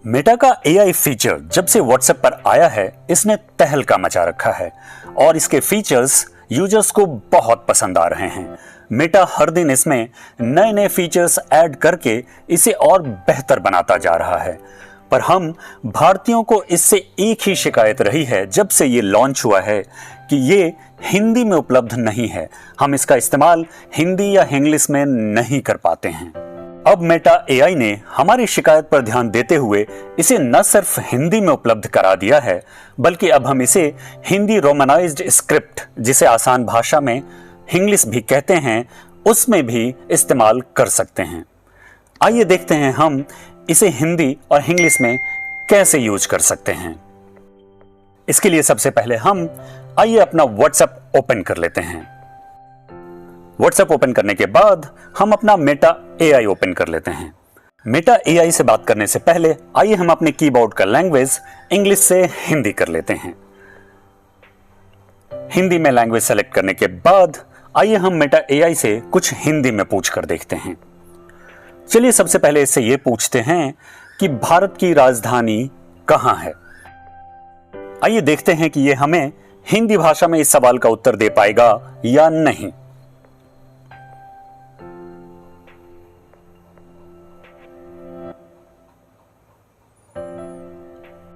Meta का AI feature जब से व्हाट्सएप पर आया है, इसने तहलका मचा रखा है और इसके फीचर्स यूजर्स को बहुत पसंद आ रहे हैं। मेटा हर दिन इसमें नए नए फीचर्स ऐड करके इसे और बेहतर बनाता जा रहा है, पर हम भारतीयों को इससे एक ही शिकायत रही है जब से ये लॉन्च हुआ है कि ये हिंदी में उपलब्ध नहीं है। हम इसका इस्तेमाल हिंदी या इंग्लिश में नहीं कर पाते हैं। अब मेटा एआई ने हमारी शिकायत पर ध्यान देते हुए इसे न सिर्फ हिंदी में उपलब्ध करा दिया है, बल्कि अब हम इसे हिंदी रोमनाइज्ड स्क्रिप्ट, जिसे आसान भाषा में इंग्लिश भी कहते हैं, उसमें भी इस्तेमाल कर सकते हैं। आइए देखते हैं हम इसे हिंदी और इंग्लिश में कैसे यूज कर सकते हैं। इसके लिए सबसे पहले हम आइए अपना व्हाट्सएप ओपन कर लेते हैं। व्हाट्सएप ओपन करने के बाद हम अपना मेटा एआई ओपन कर लेते हैं। मेटा एआई से बात करने से पहले आइए हम अपने कीबोर्ड का लैंग्वेज इंग्लिश से हिंदी कर लेते हैं। हिंदी में लैंग्वेज सेलेक्ट करने के बाद आइए हम मेटा एआई से कुछ हिंदी में पूछ कर देखते हैं। चलिए सबसे पहले इससे यह पूछते हैं कि भारत की राजधानी कहां है। आइए देखते हैं कि यह हमें हिंदी भाषा में इस सवाल का उत्तर दे पाएगा या नहीं।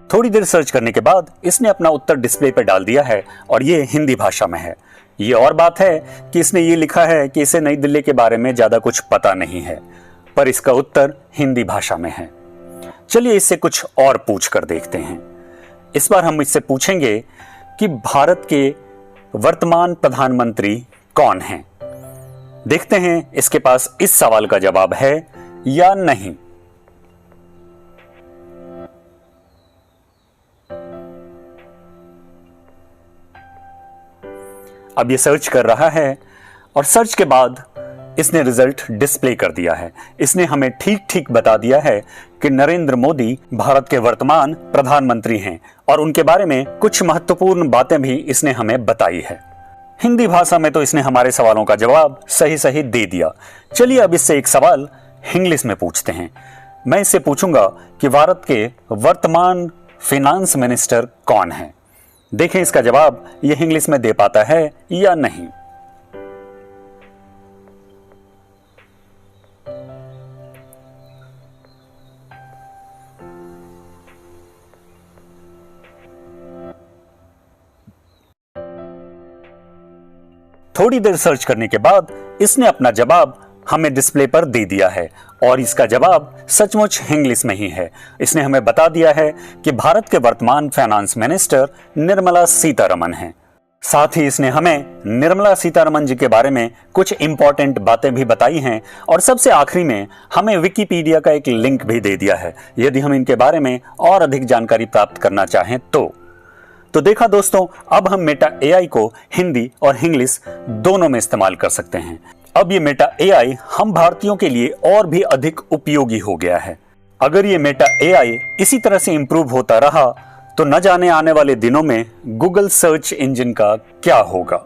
थोड़ी देर सर्च करने के बाद इसने अपना उत्तर डिस्प्ले पर डाल दिया है और ये हिंदी भाषा में है। ये और बात है कि इसने ये लिखा है कि इसे नई दिल्ली के बारे में ज्यादा कुछ पता नहीं है, पर इसका उत्तर हिंदी भाषा में है। चलिए इससे कुछ और पूछ कर देखते हैं। इस बार हम इससे पूछेंगे कि भारत के वर्तमान प्रधानमंत्री कौन हैं। देखते हैं इसके पास इस सवाल का जवाब है या नहीं। अब ये सर्च कर रहा है और सर्च के बाद इसने रिजल्ट डिस्प्ले कर दिया है। इसने हमें ठीक ठीक बता दिया है कि नरेंद्र मोदी भारत के वर्तमान प्रधानमंत्री हैं और उनके बारे में कुछ महत्वपूर्ण बातें भी इसने हमें बताई है। हिंदी भाषा में तो इसने हमारे सवालों का जवाब सही सही दे दिया। चलिए अब इससे एक सवाल इंग्लिश में पूछते हैं। मैं इससे पूछूंगा कि भारत के वर्तमान फाइनेंस मिनिस्टर कौन है। देखें इसका जवाब ये इंग्लिश में दे पाता है या नहीं। थोड़ी देर सर्च करने के बाद इसने अपना जवाब हमें डिस्प्ले पर दे दिया है और इसका जवाब सचमुच इंग्लिश में ही है। इसने हमें बता दिया है कि भारत के वर्तमान फाइनेंस मिनिस्टर निर्मला सीतारमण हैं। साथ ही इसने हमें निर्मला सीतारमण जी के बारे में कुछ इंपॉर्टेंट बातें भी बताई हैं और सबसे आखिरी में हमें विकिपीडिया का एक लिंक भी दे दिया है, यदि हम इनके बारे में और अधिक जानकारी प्राप्त करना चाहें तो देखा दोस्तों, अब हम मेटा एआई को हिंदी और इंग्लिश दोनों में इस्तेमाल कर सकते हैं। अब ये मेटा एआई हम भारतीयों के लिए और भी अधिक उपयोगी हो गया है। अगर ये मेटा एआई इसी तरह से इंप्रूव होता रहा तो न जाने आने वाले दिनों में गूगल सर्च इंजन का क्या होगा।